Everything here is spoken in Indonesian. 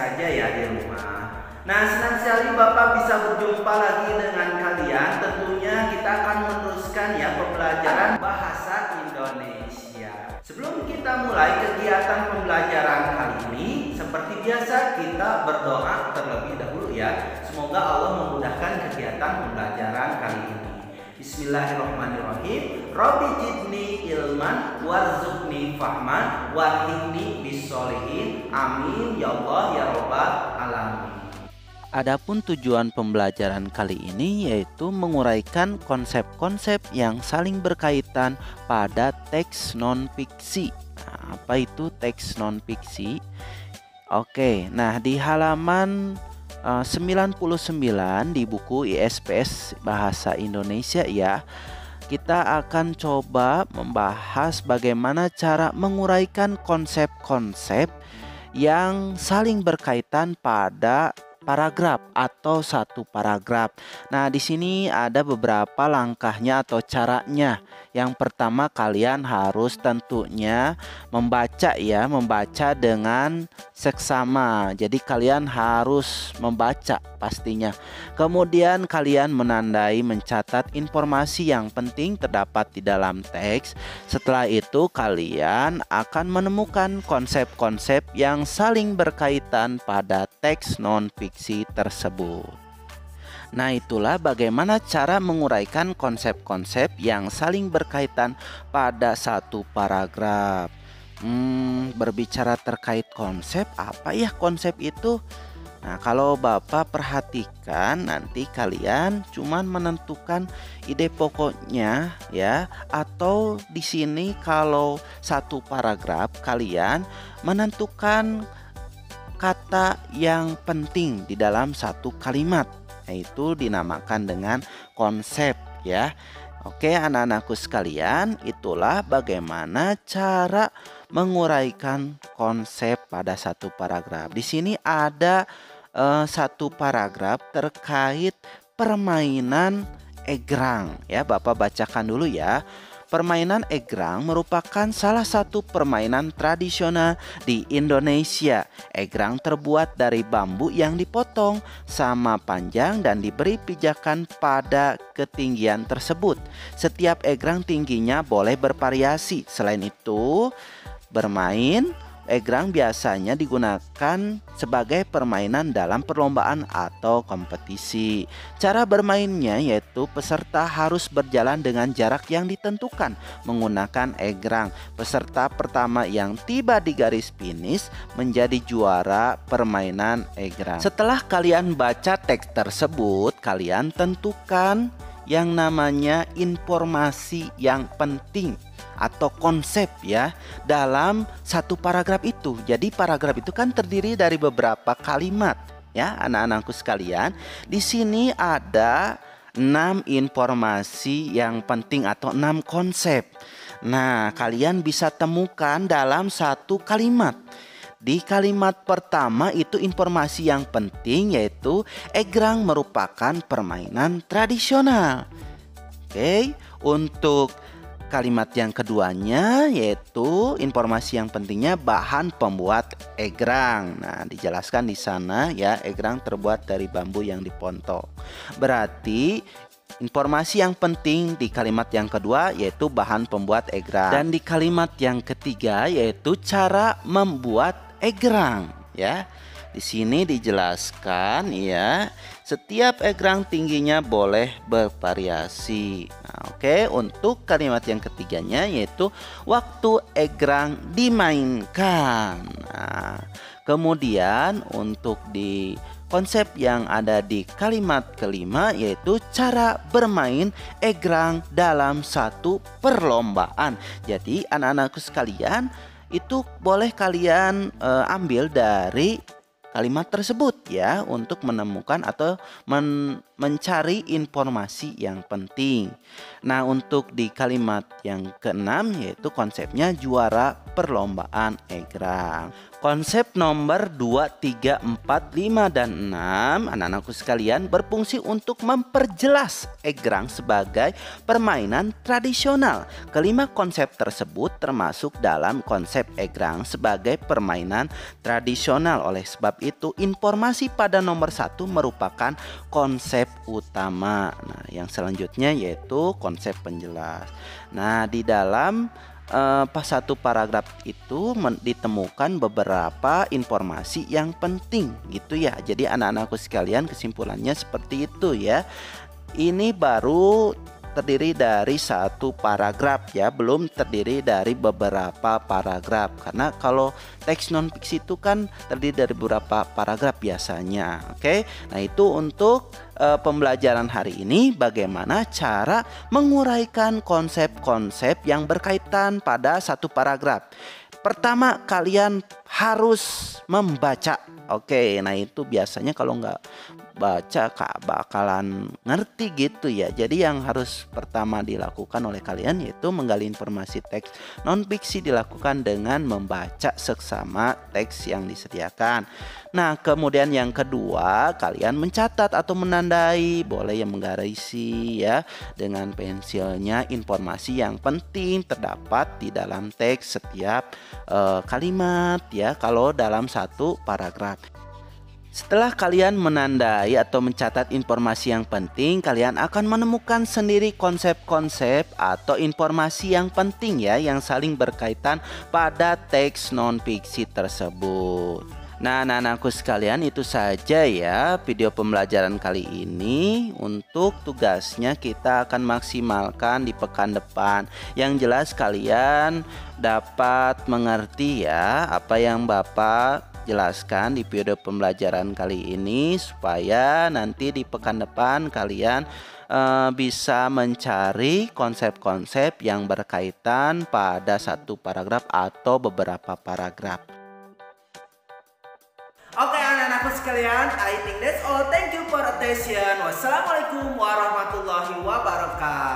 saja ya di rumah. Nah, senang sekali Bapak bisa berjumpa lagi dengan kalian. Tentunya kita akan meneruskan ya pembelajaran bahasa Indonesia. Sebelum kita mulai kegiatan pembelajaran kali ini, seperti biasa kita berdoa terlebih dahulu ya. Semoga Allah memudahkan kegiatan pembelajaran kali ini. Bismillahirrahmanirrahim. Rabbi jidni ilman warzuqni fahman warhimni bisolihin. Amin ya Allah ya Rabbal alamin. Adapun tujuan pembelajaran kali ini yaitu menguraikan konsep-konsep yang saling berkaitan pada teks non-fiksi. Nah, apa itu teks non-fiksi? Oke, nah di halaman 99 di buku ISPS Bahasa Indonesia ya, kita akan coba membahas bagaimana cara menguraikan konsep-konsep yang saling berkaitan pada paragraf atau satu paragraf. Nah, di sini ada beberapa langkahnya atau caranya. Yang pertama, kalian harus tentunya membaca ya, membaca dengan seksama. Jadi kalian harus membaca pastinya. Kemudian kalian menandai, mencatat informasi yang penting terdapat di dalam teks. Setelah itu kalian akan menemukan konsep-konsep yang saling berkaitan pada teks non-fiksi tersebut. Nah, itulah bagaimana cara menguraikan konsep-konsep yang saling berkaitan pada satu paragraf. Berbicara terkait konsep, apa ya konsep itu? Nah, kalau Bapak perhatikan, nanti kalian cuman menentukan ide pokoknya ya, atau di sini kalau satu paragraf kalian menentukan kata yang penting di dalam satu kalimat, yaitu dinamakan dengan konsep ya. Oke, anak-anakku sekalian, itulah bagaimana cara menguraikan konsep pada satu paragraf. Di sini ada satu paragraf terkait permainan egrang ya. Bapak bacakan dulu ya. Permainan egrang merupakan salah satu permainan tradisional di Indonesia. Egrang terbuat dari bambu yang dipotong sama panjang dan diberi pijakan pada ketinggian tersebut. Setiap egrang tingginya boleh bervariasi. Selain itu, bermain egrang biasanya digunakan sebagai permainan dalam perlombaan atau kompetisi. Cara bermainnya yaitu peserta harus berjalan dengan jarak yang ditentukan menggunakan egrang. Peserta pertama yang tiba di garis finish menjadi juara permainan egrang. Setelah kalian baca teks tersebut, kalian tentukan yang namanya informasi yang penting atau konsep ya dalam satu paragraf itu. Jadi paragraf itu kan terdiri dari beberapa kalimat ya, anak-anakku sekalian. Di sini ada 6 informasi yang penting atau 6 konsep. Nah, kalian bisa temukan dalam satu kalimat. Di kalimat pertama itu informasi yang penting yaitu egrang merupakan permainan tradisional. Oke, untuk kalimat yang keduanya yaitu informasi yang pentingnya bahan pembuat egrang. Nah, dijelaskan di sana ya, egrang terbuat dari bambu yang dipotong. Berarti informasi yang penting di kalimat yang kedua yaitu bahan pembuat egrang. Dan di kalimat yang ketiga yaitu cara membuat egrang ya. Di sini dijelaskan ya, setiap egrang tingginya boleh bervariasi. Nah, oke, untuk kalimat yang ketiganya yaitu waktu egrang dimainkan. Nah, kemudian untuk di konsep yang ada di kalimat kelima yaitu cara bermain egrang dalam satu perlombaan. Jadi anak-anakku sekalian, itu boleh kalian ambil dari kalimat tersebut ya, untuk menemukan atau mencari informasi yang penting. Nah, untuk di kalimat yang keenam yaitu konsepnya juara perlombaan egrang. Konsep nomor 2, 3, 4, 5, dan 6 anak-anakku sekalian berfungsi untuk memperjelas egrang sebagai permainan tradisional. Kelima konsep tersebut termasuk dalam konsep egrang sebagai permainan tradisional. Oleh sebab itu informasi pada nomor 1 merupakan konsep utama. Nah, yang selanjutnya yaitu konsep penjelas. Nah, di dalam satu paragraf itu ditemukan beberapa informasi yang penting gitu ya. Jadi anak-anakku sekalian kesimpulannya seperti itu ya. Ini baru terdiri dari satu paragraf ya, belum terdiri dari beberapa paragraf. Karena kalau teks non fiksi itu kan terdiri dari beberapa paragraf biasanya. Oke. Nah, itu untuk pembelajaran hari ini bagaimana cara menguraikan konsep-konsep yang berkaitan pada satu paragraf. Pertama, kalian harus membaca. Oke, nah itu biasanya kalau nggak baca bakalan ngerti gitu ya. Jadi yang harus pertama dilakukan oleh kalian yaitu menggali informasi teks non fiksi dilakukan dengan membaca seksama teks yang disediakan. Nah, kemudian yang kedua, kalian mencatat atau menandai, boleh yang menggarisi ya dengan pensilnya informasi yang penting terdapat di dalam teks setiap kalimat ya kalau dalam satu paragraf. Setelah kalian menandai atau mencatat informasi yang penting, kalian akan menemukan sendiri konsep-konsep atau informasi yang penting ya yang saling berkaitan pada teks non-fiksi tersebut. Nah, anak-anakku sekalian, itu saja ya video pembelajaran kali ini. Untuk tugasnya kita akan maksimalkan di pekan depan. Yang jelas kalian dapat mengerti ya apa yang Bapak jelaskan di video pembelajaran kali ini, supaya nanti di pekan depan kalian bisa mencari konsep-konsep yang berkaitan pada satu paragraf atau beberapa paragraf. Oke anak-anakku sekalian, I think that's all. Thank you for attention. Wassalamualaikum warahmatullahi wabarakatuh.